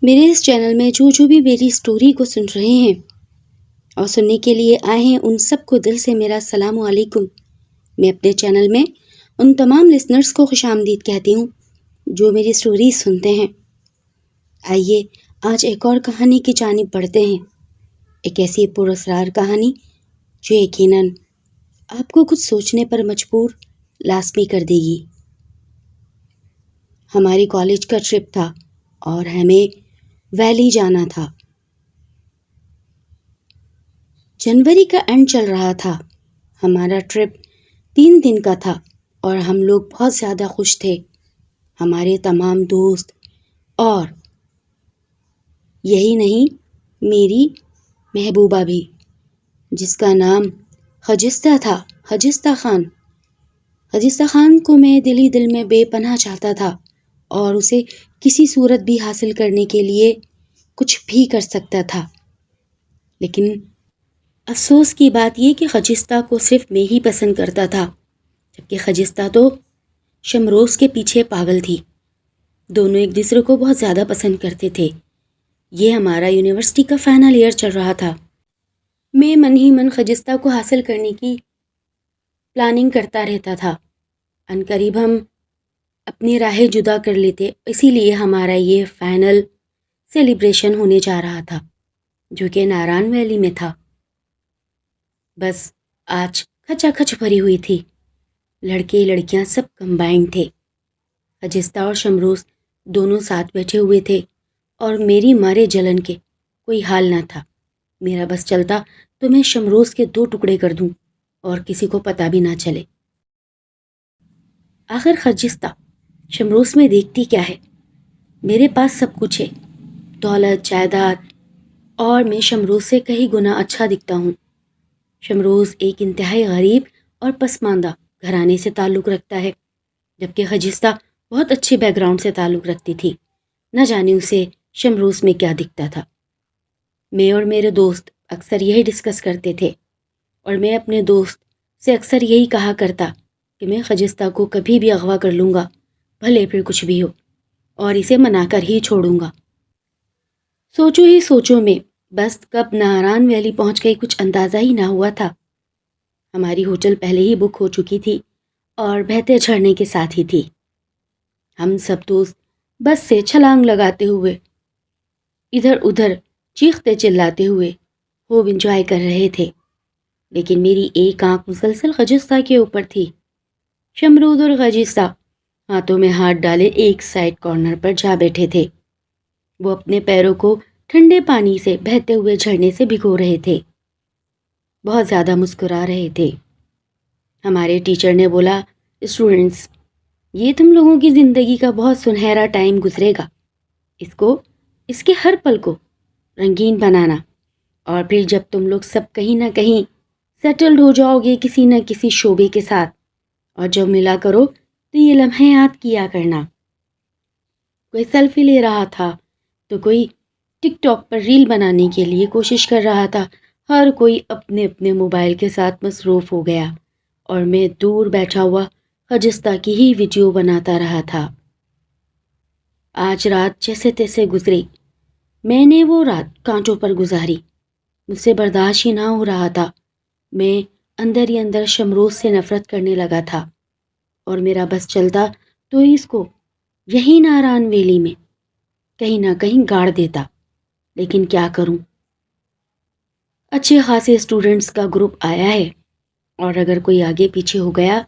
میرے اس چینل میں جو بھی میری سٹوری کو سن رہے ہیں اور سننے کے لیے آئے ہیں، ان سب کو دل سے میرا السلام علیکم۔ میں اپنے چینل میں ان تمام لسنرز کو خوش آمدید کہتی ہوں جو میری سٹوری سنتے ہیں۔ آئیے آج ایک اور کہانی کی جانب بڑھتے ہیں، ایک ایسی پراسرار کہانی جو یقیناً آپ کو کچھ سوچنے پر مجبور لازمی کر دے گی۔ ہماری کالج کا ٹرپ تھا اور ہمیں ویلی جانا تھا۔ جنوری کا اینڈ چل رہا تھا۔ ہمارا ٹرپ 3 دن کا تھا اور ہم لوگ بہت زیادہ خوش تھے، ہمارے تمام دوست، اور یہی نہیں، میری محبوبہ بھی، جس کا نام خجستہ تھا، خجستہ خان۔ خجستہ خان کو میں دل میں بے پناہ چاہتا تھا اور اسے کسی صورت بھی حاصل کرنے کے لیے کچھ بھی کر سکتا تھا، لیکن افسوس کی بات یہ کہ خجستہ کو صرف میں ہی پسند کرتا تھا، جبکہ خجستہ تو شمروز کے پیچھے پاگل تھی۔ دونوں ایک دوسرے کو بہت زیادہ پسند کرتے تھے۔ یہ ہمارا یونیورسٹی کا فائنل ایئر چل رہا تھا۔ میں من ہی من خجستہ کو حاصل کرنے کی پلاننگ کرتا رہتا تھا۔ عنقریب ہم اپنی راہیں جدا کر لیتے، اسی لیے ہمارا یہ فائنل سیلیبریشن ہونے جا رہا تھا، جو کہ ناران ویلی میں تھا۔ بس آج کھچا کھچ بھری ہوئی تھی، لڑکے لڑکیاں سب کمبائنڈ تھے۔ خجستہ اور شمروز دونوں ساتھ بیٹھے ہوئے تھے اور میری مارے جلن کے کوئی حال نہ تھا۔ میرا بس چلتا تو میں شمروز کے 2 ٹکڑے کر دوں اور کسی کو پتہ بھی نہ چلے۔ آخر خجستہ شمروز میں دیکھتی کیا ہے؟ میرے پاس سب کچھ ہے، دولت، جائیداد، اور میں شمروز سے کئی گنا اچھا دکھتا ہوں۔ شمروز ایک انتہائی غریب اور پسماندہ گھرانے سے تعلق رکھتا ہے، جبکہ خجستہ بہت اچھے بیک گراؤنڈ سے تعلق رکھتی تھی۔ نہ جانے اسے شمروز میں کیا دکھتا تھا۔ میں اور میرے دوست اکثر یہی ڈسکس کرتے تھے، اور میں اپنے دوست سے اکثر یہی کہا کرتا کہ میں خجستہ کو کبھی بھی اغوا کر لوں گا، بھلے پھر کچھ بھی ہو، اور اسے منا کر ہی چھوڑوں گا۔ سوچو ہی سوچو میں بس کب ناران ویلی پہنچ گئی کچھ اندازہ ہی نہ ہوا تھا۔ ہماری ہوٹل پہلے ہی بک ہو چکی تھی اور بہتے جھرنے کے ساتھ ہی تھی۔ ہم سب دوست بس سے چھلانگ لگاتے ہوئے، ادھر ادھر چیختے چلاتے ہوئے خوب انجوائے کر رہے تھے، لیکن میری ایک آنکھ مسلسل خجستہ کے اوپر تھی۔ شمروز اور خجستہ ہاتھوں میں ہاتھ ڈالے ایک سائڈ کارنر پر جا بیٹھے تھے۔ وہ اپنے پیروں کو ٹھنڈے پانی سے بہتے ہوئے جھرنے سے بھگو رہے تھے، بہت زیادہ مسکرا رہے تھے۔ ہمارے ٹیچر نے بولا، اسٹوڈنٹس، یہ تم لوگوں کی زندگی کا بہت سنہرا ٹائم گزرے گا، اس کے ہر پل کو رنگین بنانا، اور پھر جب تم لوگ سب کہیں نہ کہیں سیٹلڈ ہو جاؤ گے کسی نہ کسی شعبے کے ساتھ، اور جب ملا کرو تو یہ لمحے یاد کیا کرنا۔ کوئی سیلفی لے رہا تھا تو کوئی ٹک ٹاک پر ریل بنانے کے لیے کوشش کر رہا تھا، ہر کوئی اپنے اپنے موبائل کے ساتھ مصروف ہو گیا، اور میں دور بیٹھا ہوا خجستہ کی ہی ویڈیو بناتا رہا تھا۔ آج رات جیسے تیسے گزری، میں نے وہ رات کانٹوں پر گزاری، مجھ سے برداشت ہی نہ ہو رہا تھا۔ میں اندر ہی اندر شمروز سے نفرت کرنے لگا تھا، اور میرا بس چلتا تو اس کو یہی ناران ویلی میں کہیں نہ کہیں گاڑ دیتا، لیکن کیا کروں؟ اچھے خاصے اسٹوڈنٹس کا گروپ آیا ہے، اور اگر کوئی آگے پیچھے ہو گیا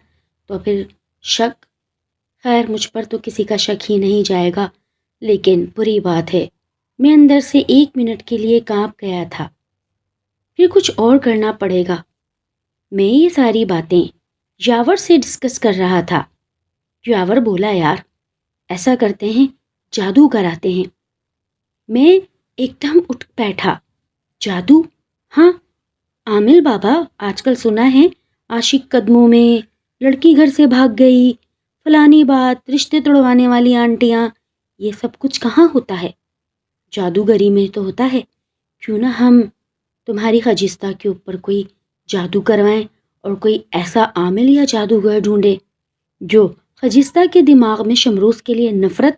تو پھر شک، خیر مجھ پر تو کسی کا شک ہی نہیں جائے گا، لیکن بری بات ہے، میں اندر سے 1 منٹ کے لیے کانپ گیا تھا۔ پھر کچھ اور کرنا پڑے گا۔ میں یہ ساری باتیں یاور سے ڈسکس کر رہا تھا۔ یاور بولا، یار ایسا کرتے ہیں، جادو کراتے ہیں۔ میں ایک دم اٹھ بیٹھا، جادو؟ ہاں، عامل بابا، آج کل سنا ہے عاشق قدموں میں، لڑکی گھر سے بھاگ گئی، فلانی بات، رشتے توڑوانے والی آنٹیاں، یہ سب کچھ کہاں ہوتا ہے؟ جادوگری میں تو ہوتا ہے۔ کیوں نہ ہم تمہاری خجستہ کے اوپر کوئی جادو کروائیں، اور کوئی ایسا عامل یا جادوگر ڈھونڈے جو خجستہ کے دماغ میں شمروز کے لیے نفرت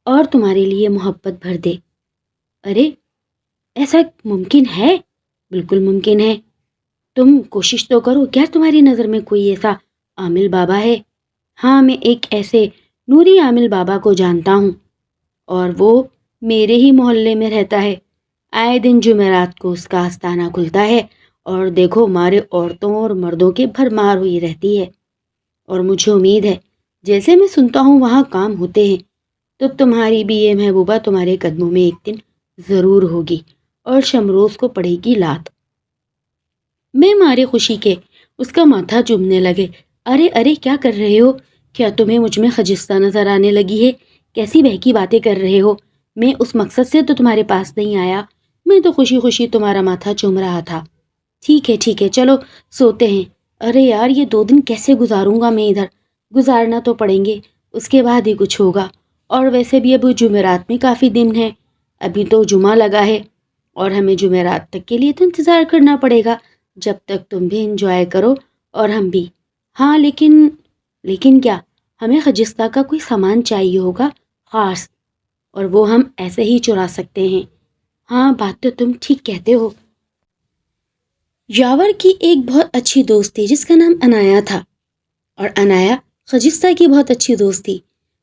اور تمہارے لیے محبت بھر دے۔ ارے ایسا ممکن ہے؟ بالکل ممکن ہے، تم کوشش تو کرو. کیا تمہاری نظر میں کوئی ایسا عامل بابا ہے؟ ہاں، میں ایک ایسے نوری عامل بابا کو جانتا ہوں، اور وہ میرے ہی محلے میں رہتا ہے. آئے دن جمعرات کو اس کا آستانہ کھلتا ہے، اور دیکھو ہمارے عورتوں اور مردوں کی بھرمار ہوئی رہتی ہے. اور مجھے امید ہے، جیسے میں سنتا ہوں وہاں کام ہوتے ہیں، تو تمہاری بھی یہ محبوبہ تمہارے قدموں میں ایک دن ضرور ہوگی اور شمروز کو پڑے گی لات. میں مارے خوشی کے اس کا ماتھا چومنے لگے. ارے ارے کیا کر رہے ہو؟ کیا تمہیں مجھ میں خجستہ نظر آنے لگی ہے؟ کیسی بہکی باتیں کر رہے ہو؟ میں اس مقصد سے تو تمہارے پاس نہیں آیا، میں تو خوشی خوشی تمہارا ماتھا چوم رہا تھا. ٹھیک ہے چلو سوتے ہیں. ارے یار یہ 2 دن کیسے گزاروں گا میں ادھر؟ گزارنا تو پڑیں گے، اس کے بعد ہی کچھ ہوگا. اور ویسے بھی اب جمعرات میں کافی دن ہیں، ابھی تو جمعہ لگا ہے، اور ہمیں جمعرات تک کے لیے تو انتظار کرنا پڑے گا، جب تک تم بھی انجوائے کرو اور ہم بھی. ہاں لیکن کیا؟ ہمیں خجستہ کا کوئی سامان چاہیے ہوگا خاص، اور وہ ہم ایسے ہی چرا سکتے ہیں. ہاں بات تو تم ٹھیک کہتے ہو. یاور کی ایک بہت اچھی دوست تھی جس کا نام انایا تھا، اور انایا خجستہ کی بہت اچھی دوست تھی.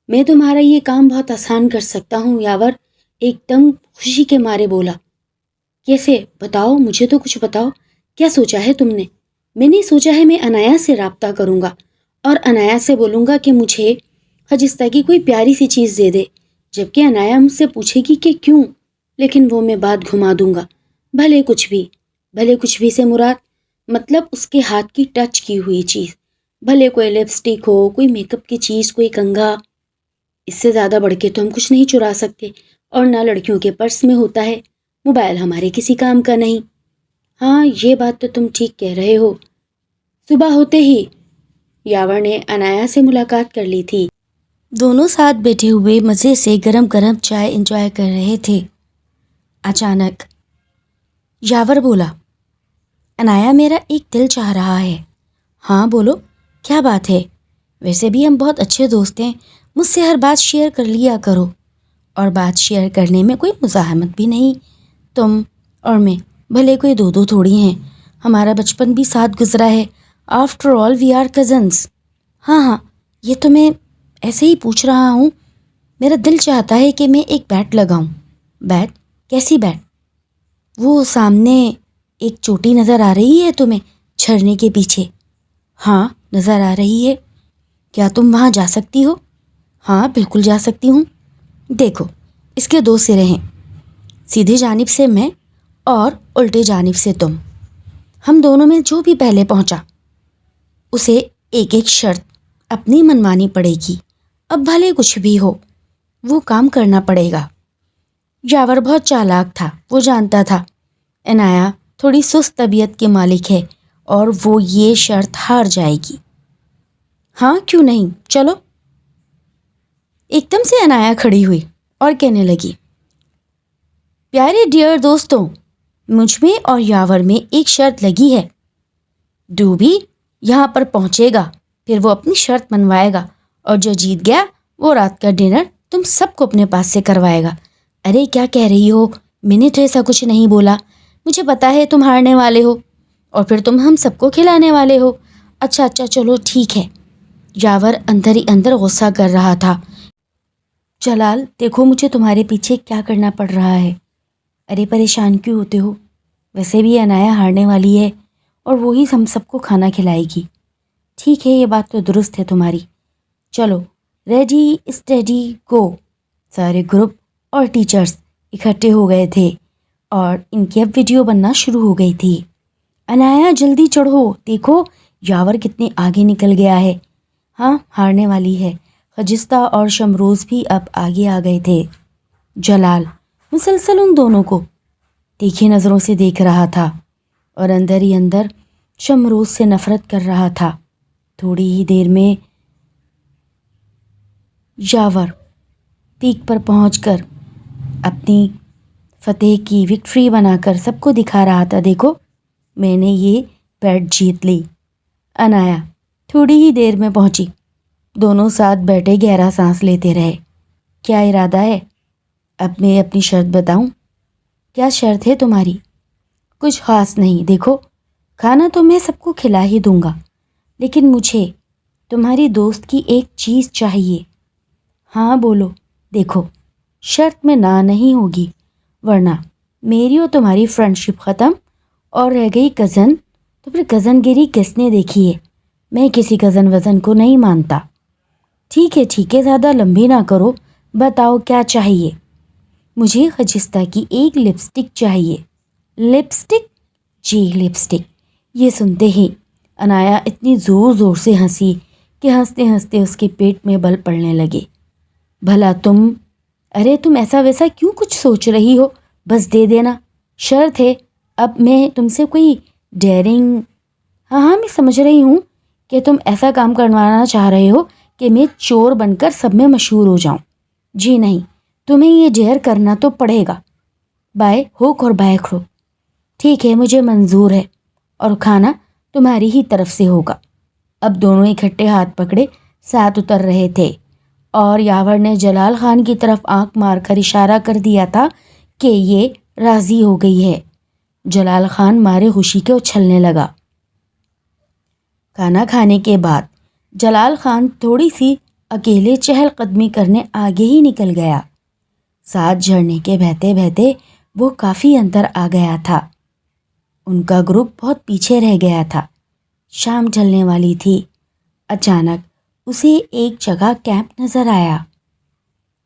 میں تمہارا یہ کام بہت آسان کر سکتا ہوں. یاور ایک دم خوشی کے مارے بولا. کیسے؟ بتاؤ مجھے تو کچھ بتاؤ، کیا سوچا ہے تم نے؟ میں نے سوچا ہے میں انایا سے رابطہ کروں گا اور انایا سے بولوں گا کہ مجھے خجستہ کی کوئی پیاری سی چیز دے دے، جبکہ انایا مجھ سے پوچھے گی کہ کیوں، لیکن وہ میں بات گھما دوں گا. بھلے کچھ بھی سے مراد مطلب اس کے ہاتھ کی ٹچ کی ہوئی چیز، بھلے کوئی لپسٹک ہو، کوئی میک اپ کی چیز، کوئی کنگھا. اس سے زیادہ بڑھ کے تو ہم کچھ نہیں چرا سکتے، اور نہ لڑکیوں کے پرس میں ہوتا ہے. موبائل ہمارے کسی کام کا نہیں. ہاں یہ بات تو تم ٹھیک کہہ رہے ہو. صبح ہوتے ہی یاور نے انایا سے ملاقات کر لی تھی. دونوں ساتھ بیٹھے ہوئے مزے سے گرم گرم چائے انجوائے کر رہے تھے. اچانک یاور بولا، انایا میرا ایک دل چاہ رہا ہے. ہاں بولو، کیا بات ہے؟ ویسے بھی ہم بہت اچھے دوست ہیں، مجھ سے ہر بات شیئر کر لیا کرو، اور بات شیئر کرنے میں کوئی مزاحمت بھی نہیں. تم اور میں بھلے کوئی دو تھوڑی ہیں، ہمارا بچپن بھی ساتھ گزرا ہے. After all we are cousins. ہاں یہ تو میں ایسے ہی پوچھ رہا ہوں. میرا دل چاہتا ہے کہ میں ایک بیٹ لگاؤں. بیٹ؟ کیسی بیٹ؟ وہ سامنے ایک چوٹی نظر آ رہی ہے تمہیں جھرنے کے پیچھے؟ ہاں نظر آ رہی ہے. کیا تم وہاں جا سکتی ہو؟ ہاں بالکل جا سکتی ہوں. دیکھو اس کے 2 سرے ہیں، سیدھی جانب سے میں اور الٹے جانب سے تم. ہم دونوں میں جو بھی پہلے پہنچا اسے ایک ایک شرط اپنی منوانی پڑے گی. اب بھلے کچھ بھی ہو وہ کام کرنا پڑے گا. یاور بہت چالاک تھا، وہ جانتا تھا انایا تھوڑی سست طبیعت کے مالک ہے اور وہ یہ شرط ہار جائے گی. ہاں کیوں نہیں، چلو. ایک دم سے انایا کھڑی ہوئی اور کہنے لگی، پیارے ڈیئر دوستوں، مجھ میں اور یاور میں ایک شرط لگی ہے. ڈوبی یہاں پر پہنچے گا، پھر وہ اپنی شرط منوائے گا، اور جو جیت گیا وہ رات کا ڈنر تم سب کو اپنے پاس سے کروائے گا. ارے کیا کہہ رہی ہو؟ میں نے تو ایسا کچھ نہیں بولا. مجھے پتا ہے تم ہارنے والے ہو، اور پھر تم ہم سب کو کھلانے والے ہو. اچھا چلو ٹھیک ہے. یاور اندر ہی اندر غصہ کر رہا تھا. جلال دیکھو مجھے تمہارے پیچھے کیا کرنا پڑ رہا ہے. ارے پریشان کیوں ہوتے ہو؟ ویسے بھی انایا ہارنے والی ہے اور وہی ہم سب کو کھانا کھلائے گی. ٹھیک ہے یہ بات تو درست ہے تمہاری. چلو ریڈی اسٹیڈی گو. سارے گروپ اور ٹیچرز اکٹھے ہو گئے تھے اور ان کی اب ویڈیو بننا شروع ہو گئی تھی. انایا جلدی چڑھو، دیکھو یاور کتنے آگے نکل گیا ہے. ہاں ہارنے والی ہے. خجستہ اور شمروز بھی اب آگے آ گئے تھے. جلال مسلسل ان دونوں کو تیکھی نظروں سے دیکھ رہا تھا اور اندر ہی اندر شمروز سے نفرت کر رہا تھا. تھوڑی ہی دیر میں یاور پیک پر پہنچ کر اپنی فتح کی وکٹری بنا کر سب کو دکھا رہا تھا، دیکھو میں نے یہ بیٹ جیت لی. انایا تھوڑی ہی دیر میں پہنچی. دونوں ساتھ بیٹھے گہرا سانس لیتے رہے. کیا ارادہ ہے؟ اب میں اپنی شرط بتاؤں؟ کیا شرط ہے تمہاری؟ کچھ خاص نہیں، دیکھو کھانا تو میں سب کو کھلا ہی دوں گا، لیکن مجھے تمہاری دوست کی ایک چیز چاہیے۔ ہاں بولو۔ دیکھو شرط میں نہ نہیں ہوگی، ورنہ میری اور تمہاری فرینڈ شپ ختم، اور رہ گئی کزن، تو پھر کزن گیری کس نے دیکھی ہے؟ میں کسی کزن وزن کو نہیں مانتا۔ ٹھیک ہے، زیادہ لمبی نہ کرو، بتاؤ کیا چاہیے؟ مجھے خجستہ کی ایک لپسٹک چاہیے۔ لپسٹک؟ جی لپسٹک۔ یہ سنتے ہی انایا اتنی زور زور سے ہنسی کہ ہنستے ہنستے اس کے پیٹ میں بل پڑنے لگے۔ بھلا تم ایسا ویسا کیوں کچھ سوچ رہی ہو؟ بس دے دینا، شرط ہے۔ اب میں تم سے کوئی ڈیرنگ، ہاں میں سمجھ رہی ہوں کہ تم ایسا کام کروانا چاہ رہے ہو کہ میں چور بن کر سب میں مشہور ہو جاؤں۔ جی نہیں، تمہیں یہ ڈیر کرنا تو پڑے گا، بائے ہوک اور بائے کھڑو۔ ٹھیک ہے، مجھے منظور ہے، اور کھانا تمہاری ہی طرف سے ہوگا۔ اب دونوں اکٹھے ہاتھ پکڑے ساتھ اتر رہے تھے، اور یاور نے جلال خان کی طرف آنکھ مار کر اشارہ کر دیا تھا کہ یہ راضی ہو گئی ہے۔ جلال خان مارے خوشی کے اچھلنے لگا۔ کھانا کھانے کے بعد جلال خان تھوڑی سی اکیلے چہل قدمی کرنے آگے ہی نکل گیا۔ ساتھ جھرنے کے بہتے بہتے وہ کافی اندر آ گیا تھا۔ ان کا گروپ بہت پیچھے رہ گیا تھا۔ شام ڈھلنے والی تھی۔ اچانک اسے ایک جگہ کیمپ نظر آیا۔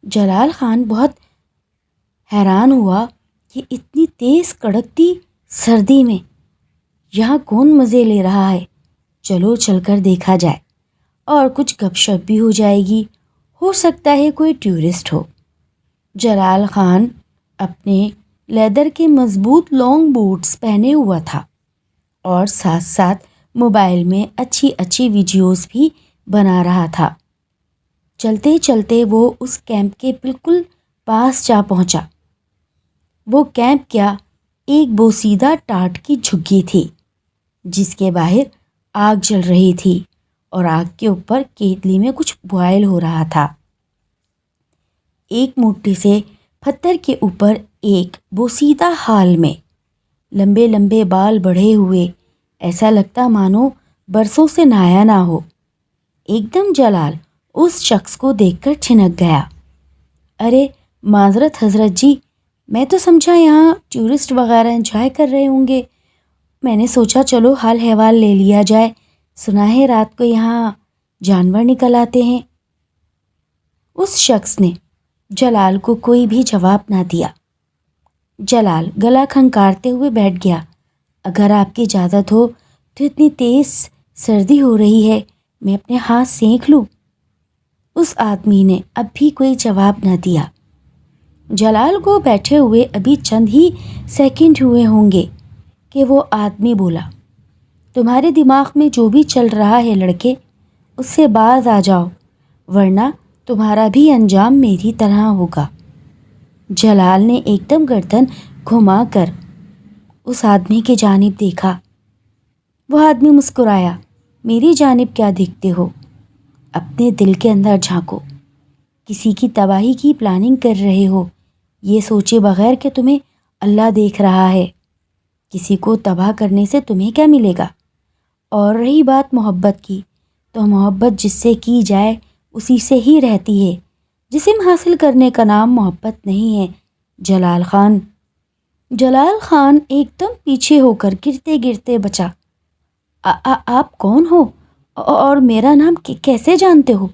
جلال خان بہت حیران ہوا کہ اتنی تیز کڑکتی سردی میں یہاں کون مزے لے رہا ہے؟ چلو چل کر دیکھا جائے، اور کچھ گپ شپ بھی ہو جائے گی، ہو سکتا ہے کوئی ٹورسٹ ہو۔ جلال خان اپنے لیدر کے مضبوط لانگ بوٹس پہنے ہوا تھا، اور ساتھ ساتھ موبائل میں اچھی اچھی ویڈیوز بھی بنا رہا تھا۔ چلتے چلتے وہ اس کیمپ کے بالکل پاس جا پہنچا۔ وہ کیمپ کیا، ایک بوسیدہ ٹاٹ کی جھگی تھی جس کے باہر آگ جل رہی تھی، اور آگ کے اوپر کیتلی میں کچھ بوائل ہو رہا تھا۔ ایک موٹے سے پتھر کے اوپر ایک بوسیدہ حال میں لمبے لمبے بال بڑھے ہوئے، ایسا لگتا مانو برسوں سے نہایا نہ ہو۔ ایک دم جلال اس شخص کو دیکھ کر ٹھنک گیا۔ ارے معذرت حضرت جی، میں تو سمجھا یہاں ٹورسٹ وغیرہ انجوائے کر رہے ہوں گے، میں نے سوچا چلو حال حوال لے لیا جائے، سنا ہے رات کو یہاں جانور نکل آتے ہیں۔ اس شخص نے جلال کو کوئی بھی جواب نہ دیا۔ جلال گلا کھنکارتے ہوئے بیٹھ گیا۔ اگر آپ کی اجازت ہو تو اتنی تیز سردی ہو رہی ہے، میں اپنے ہاتھ سینک لوں؟ اس آدمی نے اب بھی کوئی جواب نہ دیا۔ جلال کو بیٹھے ہوئے ابھی چند ہی سیکنڈ ہوئے ہوں گے کہ وہ آدمی بولا، تمہارے دماغ میں جو بھی چل رہا ہے لڑکے، اس سے باز آ جاؤ، ورنہ تمہارا بھی انجام میری طرح ہوگا۔ جلال نے ایک دم گردن گھما کر اس آدمی کی جانب دیکھا۔ وہ آدمی مسکرایا۔ میری جانب کیا دیکھتے ہو؟ اپنے دل کے اندر جھانکو۔ کسی کی تباہی کی پلاننگ کر رہے ہو، یہ سوچے بغیر کہ تمہیں اللہ دیکھ رہا ہے۔ کسی کو تباہ کرنے سے تمہیں کیا ملے گا؟ اور رہی بات محبت کی، تو محبت جس سے کی جائے اسی سے ہی رہتی ہے۔ جسم حاصل کرنے کا نام محبت نہیں ہے جلال خان۔ جلال خان ایک دم پیچھے ہو کر گرتے گرتے بچا۔ آپ کون ہو، اور میرا نام کیسے جانتے ہو،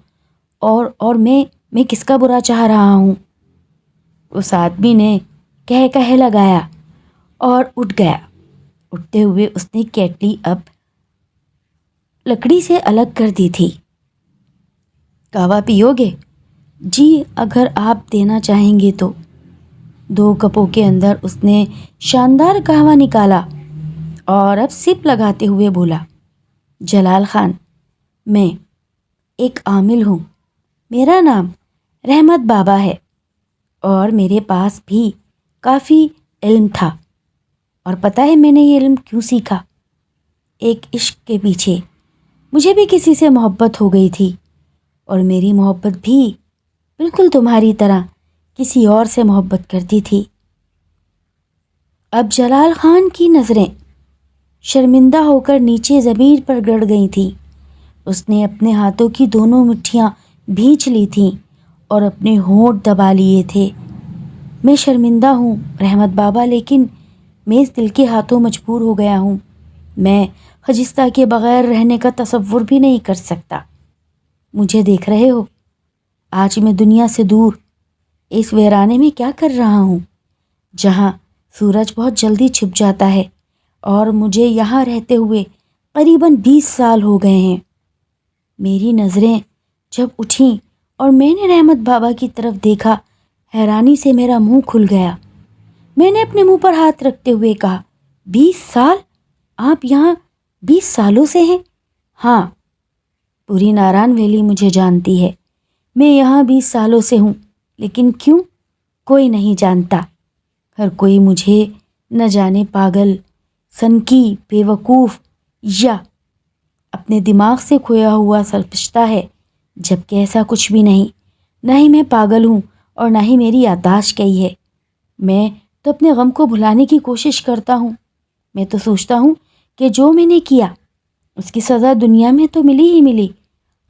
اور میں کس کا برا چاہ رہا ہوں؟ اس آدمی نے کہہ لگایا اور اٹھ گیا۔ اٹھتے ہوئے اس نے کیٹلی اب لکڑی سے الگ کر دی تھی۔ قہوہ پیو گے؟ جی اگر آپ دینا چاہیں گے تو۔ 2 کپوں کے اندر اس نے شاندار قہوہ نکالا اور اب سپ لگاتے ہوئے بولا، جلال خان، میں ایک عامل ہوں، میرا نام رحمت بابا ہے، اور میرے پاس بھی کافی علم تھا، اور پتہ ہے میں نے یہ علم کیوں سیکھا؟ ایک عشق کے پیچھے مجھے بھی کسی سے محبت ہو گئی تھی، اور میری محبت بھی بالکل تمہاری طرح کسی اور سے محبت کرتی تھی۔ اب جلال خان کی نظریں شرمندہ ہو کر نیچے زمین پر گڑ گئی تھیں۔ اس نے اپنے ہاتھوں کی دونوں مٹھیاں بھینچ لی تھیں اور اپنے ہونٹ دبا لیے تھے۔ میں شرمندہ ہوں رحمت بابا، لیکن میں اس دل کے ہاتھوں مجبور ہو گیا ہوں۔ میں خجستہ کے بغیر رہنے کا تصور بھی نہیں کر سکتا۔ مجھے دیکھ رہے ہو، آج میں دنیا سے دور اس ویرانے میں کیا کر رہا ہوں، جہاں سورج بہت جلدی چھپ جاتا ہے، اور مجھے یہاں رہتے ہوئے قریباً 20 سال ہو گئے ہیں۔ میری نظریں جب اٹھیں اور میں نے رحمت بابا کی طرف دیکھا، حیرانی سے میرا منہ کھل گیا۔ میں نے اپنے منہ پر ہاتھ رکھتے ہوئے کہا، 20 سال؟ آپ یہاں 20 سالوں سے ہیں؟ ہاں، پوری ناران ویلی مجھے جانتی ہے۔ میں یہاں 20 سالوں سے ہوں، لیکن کیوں کوئی نہیں جانتا۔ ہر کوئی مجھے نہ جانے پاگل، سنکی، بے وقوف یا اپنے دماغ سے کھویا ہوا سمجھتا ہے، جبکہ ایسا کچھ بھی نہیں۔ نہ ہی میں پاگل ہوں اور نہ ہی میری یادداشت گئی ہے۔ میں تو اپنے غم کو بھلانے کی کوشش کرتا ہوں۔ میں تو سوچتا ہوں کہ جو میں نے کیا اس کی سزا دنیا میں تو ملی ہی ملی،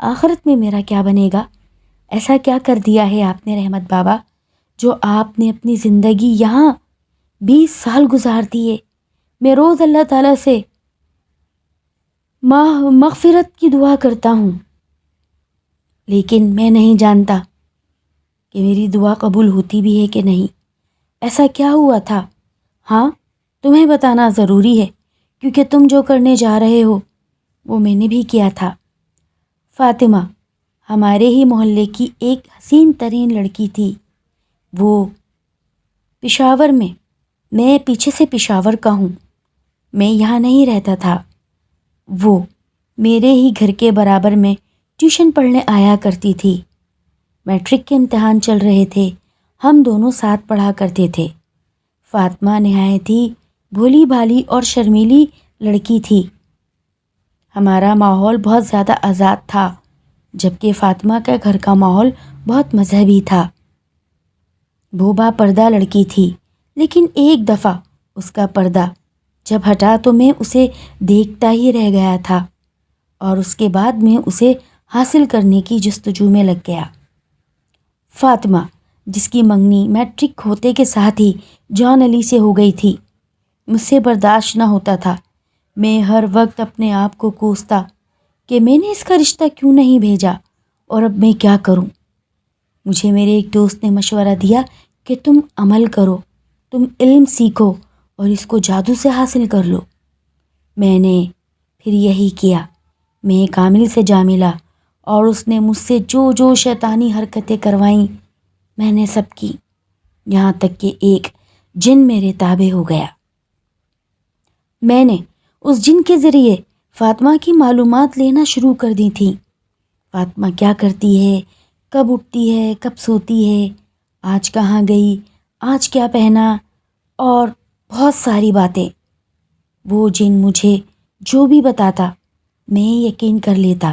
آخرت میں میرا کیا بنے گا؟ ایسا کیا کر دیا ہے آپ نے رحمت بابا، جو آپ نے اپنی زندگی یہاں 20 سال گزار دیے؟ میں روز اللہ تعالیٰ سے مغفرت کی دعا کرتا ہوں، لیکن میں نہیں جانتا کہ میری دعا قبول ہوتی بھی ہے کہ نہیں۔ ایسا کیا ہوا تھا؟ ہاں، تمہیں بتانا ضروری ہے، کیونکہ تم جو کرنے جا رہے ہو وہ میں نے بھی کیا تھا۔ فاطمہ ہمارے ہی محلے کی ایک حسین ترین لڑکی تھی۔ وہ پشاور میں پیچھے سے پشاور کا ہوں، میں یہاں نہیں رہتا تھا۔ وہ میرے ہی گھر کے برابر میں ٹیوشن پڑھنے آیا کرتی تھی۔ میٹرک کے امتحان چل رہے تھے، ہم دونوں ساتھ پڑھا کرتے تھے۔ فاطمہ نہایت ہی بھولی بھالی اور شرمیلی لڑکی تھی۔ ہمارا ماحول بہت زیادہ آزاد تھا، جبکہ فاطمہ کا گھر کا ماحول بہت مذہبی تھا۔ وہ با پردہ لڑکی تھی، لیکن ایک دفعہ اس کا پردہ جب ہٹا تو میں اسے دیکھتا ہی رہ گیا تھا، اور اس کے بعد میں اسے حاصل کرنے کی جستجو میں لگ گیا۔ فاطمہ، جس کی منگنی میٹرک ہوتے کے ساتھ ہی جان علی سے ہو گئی تھی، مجھ سے برداشت نہ ہوتا تھا۔ میں ہر وقت اپنے آپ کو کوستا کہ میں نے اس کا رشتہ کیوں نہیں بھیجا، اور اب میں کیا کروں؟ مجھے میرے ایک دوست نے مشورہ دیا کہ تم عمل کرو، تم علم سیکھو اور اس کو جادو سے حاصل کر لو۔ میں نے پھر یہی کیا۔ میں کامل سے جا ملا، اور اس نے مجھ سے جو جو شیطانی حرکتیں کروائیں میں نے سب کی، یہاں تک کہ ایک جن میرے تابع ہو گیا۔ میں نے اس جن کے ذریعے فاطمہ کی معلومات لینا شروع کر دی تھیں۔ فاطمہ کیا کرتی ہے، کب اٹھتی ہے، کب سوتی ہے، آج کہاں گئی، آج کیا پہنا، اور بہت ساری باتیں۔ وہ جن مجھے جو بھی بتاتا میں یقین کر لیتا۔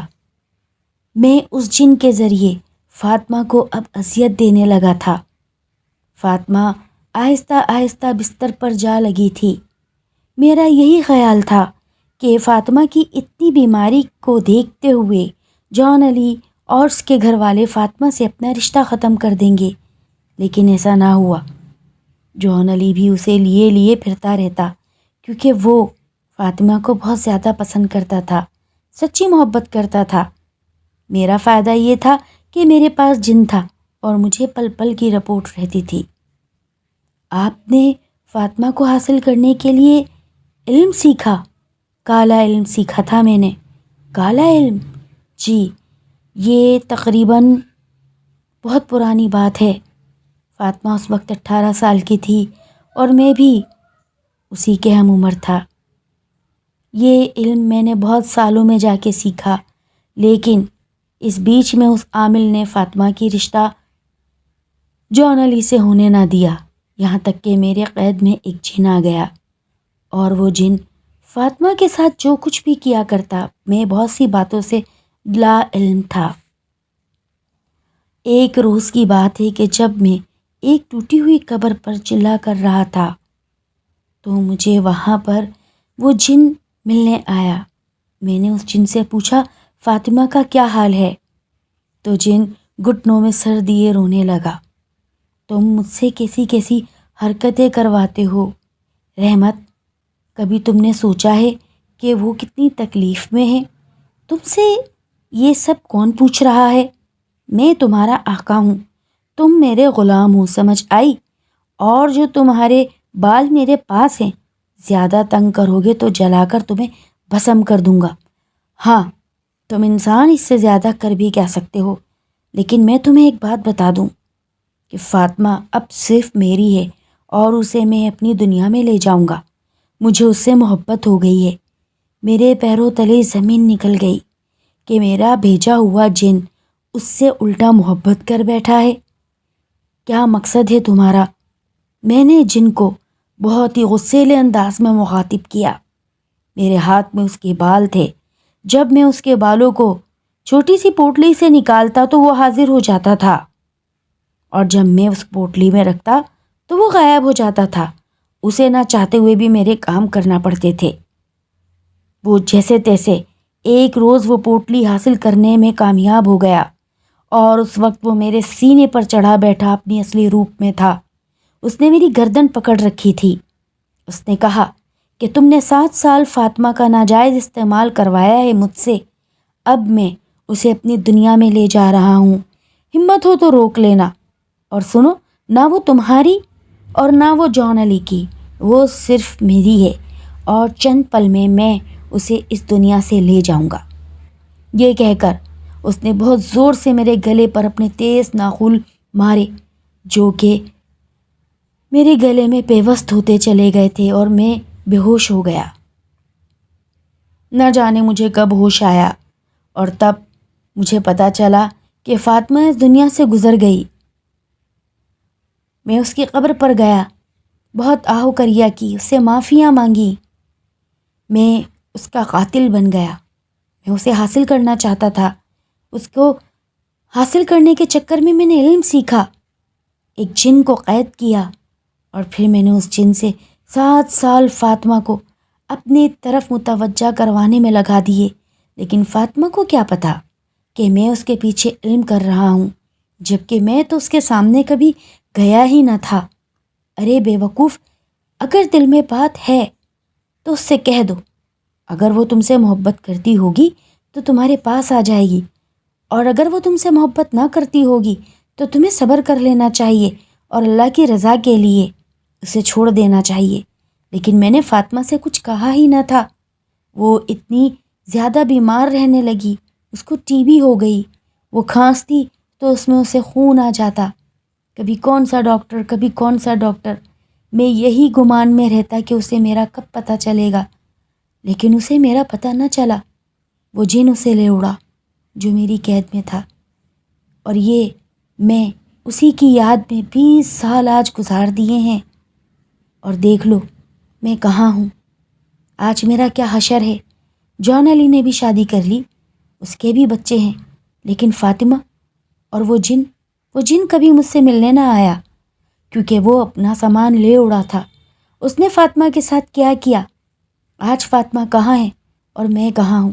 میں اس جن کے ذریعے فاطمہ کو اب اذیت دینے لگا تھا۔ فاطمہ آہستہ آہستہ بستر پر جا لگی تھی۔ میرا یہی خیال تھا کہ فاطمہ کی اتنی بیماری کو دیکھتے ہوئے جان علی اور اس کے گھر والے فاطمہ سے اپنا رشتہ ختم کر دیں گے، لیکن ایسا نہ ہوا۔ جان علی بھی اسے لیے پھرتا رہتا، کیونکہ وہ فاطمہ کو بہت زیادہ پسند کرتا تھا، سچی محبت کرتا تھا۔ میرا فائدہ یہ تھا کہ میرے پاس جن تھا اور مجھے پل پل کی رپورٹ رہتی تھی۔ آپ نے فاطمہ کو حاصل کرنے کے لیے علم سیکھا؟ کالا علم سیکھا تھا میں نے۔ کالا علم؟ جی، یہ تقریباً بہت پرانی بات ہے۔ فاطمہ اس وقت 18 سال کی تھی اور میں بھی اسی کے ہم عمر تھا۔ یہ علم میں نے بہت سالوں میں جا کے سیکھا، لیکن اس بیچ میں اس عامل نے فاطمہ کی رشتہ جان علی سے ہونے نہ دیا، یہاں تک کہ میرے قید میں ایک جن آ گیا، اور وہ جن فاطمہ کے ساتھ جو کچھ بھی کیا کرتا، میں بہت سی باتوں سے لا علم تھا۔ ایک روز کی بات ہے کہ جب میں ایک ٹوٹی ہوئی قبر پر چلا کر رہا تھا تو مجھے وہاں پر وہ جن ملنے آیا۔ میں نے اس جن سے پوچھا فاطمہ کا کیا حال ہے؟ تو جن گھٹنوں میں سر دیے رونے لگا۔ تم مجھ سے کیسی کیسی حرکتیں کرواتے ہو رحمت، کبھی تم نے سوچا ہے کہ وہ کتنی تکلیف میں ہے؟ تم سے یہ سب کون پوچھ رہا ہے؟ میں تمہارا آقا ہوں، تم میرے غلام ہو، سمجھ آئی؟ اور جو تمہارے بال میرے پاس ہیں، زیادہ تنگ کرو گے تو جلا کر تمہیں بھسم کر دوں گا۔ ہاں، تم انسان اس سے زیادہ کر بھی کیا سکتے ہو، لیکن میں تمہیں ایک بات بتا دوں کہ فاطمہ اب صرف میری ہے اور اسے میں اپنی دنیا میں لے جاؤں گا۔ مجھے اس سے محبت ہو گئی ہے۔ میرے پیروں تلے زمین نکل گئی کہ میرا بھیجا ہوا جن اس سے الٹا محبت کر بیٹھا ہے۔ کیا مقصد ہے تمہارا؟ میں نے جن کو بہت ہی غصیلے انداز میں مخاطب کیا۔ میرے ہاتھ میں اس کے بال تھے۔ جب میں اس کے بالوں کو چھوٹی سی پوٹلی سے نکالتا تو وہ حاضر ہو جاتا تھا، اور جب میں اس پوٹلی میں رکھتا تو وہ غائب ہو جاتا تھا۔ اسے نہ چاہتے ہوئے بھی میرے کام کرنا پڑتے تھے۔ وہ جیسے تیسے ایک روز وہ پوٹلی حاصل کرنے میں کامیاب ہو گیا، اور اس وقت وہ میرے سینے پر چڑھا بیٹھا اپنی اصلی روپ میں تھا۔ اس نے میری گردن پکڑ رکھی تھی۔ اس نے کہا کہ تم نے 7 سال فاطمہ کا ناجائز استعمال کروایا ہے مجھ سے، اب میں اسے اپنی دنیا میں لے جا رہا ہوں، ہمت ہو تو روک لینا۔ اور سنو، نہ وہ تمہاری اور نہ وہ جان علی کی، وہ صرف میری ہے، اور چند پل میں اسے اس دنیا سے لے جاؤں گا۔ یہ کہہ کر اس نے بہت زور سے میرے گلے پر اپنے تیز ناخن مارے، جو کہ میرے گلے میں پیوست ہوتے چلے گئے تھے، اور میں بے ہوش ہو گیا۔ نہ جانے مجھے کب ہوش آیا، اور تب مجھے پتہ چلا کہ فاطمہ اس دنیا سے گزر گئی۔ میں اس کی قبر پر گیا، بہت آہو کریا کی، اس سے معافیاں مانگی۔ میں اس کا قاتل بن گیا۔ میں اسے حاصل کرنا چاہتا تھا۔ اس کو حاصل کرنے کے چکر میں نے علم سیکھا، ایک جن کو قید کیا، اور پھر میں نے اس جن سے 7 سال فاطمہ کو اپنی طرف متوجہ کروانے میں لگا دیے۔ لیکن فاطمہ کو کیا پتا کہ میں اس کے پیچھے علم کر رہا ہوں، جبکہ میں تو اس کے سامنے کبھی گیا ہی نہ تھا۔ ارے بے وقوف، اگر دل میں بات ہے تو اس سے کہہ دو۔ اگر وہ تم سے محبت کرتی ہوگی تو تمہارے پاس آ جائے گی، اور اگر وہ تم سے محبت نہ کرتی ہوگی تو تمہیں صبر کر لینا چاہیے اور اللہ کی رضا کے لیے اسے چھوڑ دینا چاہیے۔ لیکن میں نے فاطمہ سے کچھ کہا ہی نہ تھا۔ وہ اتنی زیادہ بیمار رہنے لگی، اس کو ٹی بی ہو گئی، وہ کھانستی تو اس میں اسے خون آ جاتا، کبھی کون سا ڈاکٹر کبھی کون سا ڈاکٹر۔ میں یہی گمان میں رہتا کہ اسے میرا کب پتہ چلے گا، لیکن اسے میرا پتہ نہ چلا۔ وہ جن اسے لے اڑا جو میری قید میں تھا، اور یہ میں اسی کی یاد میں 20 سال آج گزار دیے ہیں، اور دیکھ لو میں کہاں ہوں، آج میرا کیا حشر ہے۔ جان علی نے بھی شادی کر لی، اس کے بھی بچے ہیں، لیکن فاطمہ اور وہ جن کبھی مجھ سے ملنے نہ آیا، کیونکہ وہ اپنا سامان لے اڑا تھا۔ اس نے فاطمہ کے ساتھ کیا کیا۔ آج فاطمہ کہاں ہے اور میں کہاں ہوں۔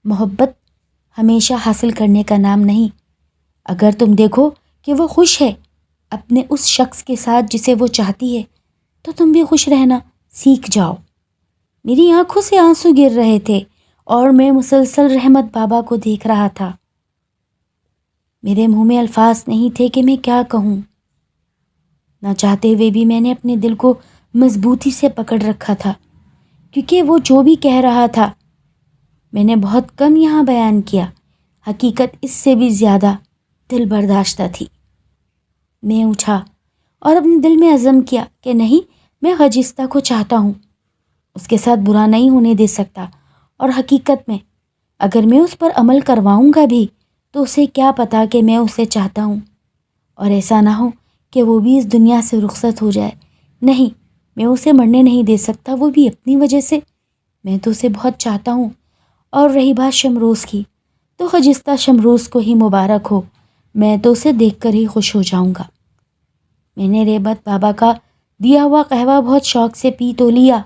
محبت ہمیشہ حاصل کرنے کا نام نہیں۔ اگر تم دیکھو کہ وہ خوش ہے اپنے اس شخص کے ساتھ جسے وہ چاہتی ہے، تو تم بھی خوش رہنا سیکھ جاؤ۔ میری آنکھوں سے آنسو گر رہے تھے، اور میں مسلسل رحمت بابا کو دیکھ رہا تھا۔ میرے منہ میں الفاظ نہیں تھے کہ میں کیا کہوں۔ نہ چاہتے ہوئے بھی میں نے اپنے دل کو مضبوطی سے پکڑ رکھا تھا، کیونکہ وہ جو بھی کہہ رہا تھا میں نے بہت کم یہاں بیان کیا، حقیقت اس سے بھی زیادہ دل برداشتہ تھی۔ میں اٹھا اور اپنے دل میں عزم کیا کہ نہیں، میں خجستہ کو چاہتا ہوں، اس کے ساتھ برا نہیں ہونے دے سکتا، اور حقیقت میں اگر میں اس پر عمل کرواؤں گا بھی تو اسے کیا پتا کہ میں اسے چاہتا ہوں، اور ایسا نہ ہو کہ وہ بھی اس دنیا سے رخصت ہو جائے۔ نہیں، میں اسے مرنے نہیں دے سکتا، وہ بھی اپنی وجہ سے۔ میں تو اسے بہت چاہتا ہوں۔ اور رہی بات شمروز کی، تو خجستہ شمروز کو ہی مبارک ہو، میں تو اسے دیکھ کر ہی خوش ہو جاؤں گا۔ میں نے رحمت بابا کا دیا ہوا قہوہ بہت شوق سے پی تو لیا،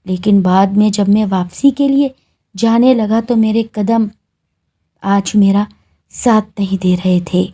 لیکن بعد میں جب میں واپسی کے لیے جانے لگا تو میرے قدم آج میرا ساتھ نہیں دے رہے تھے۔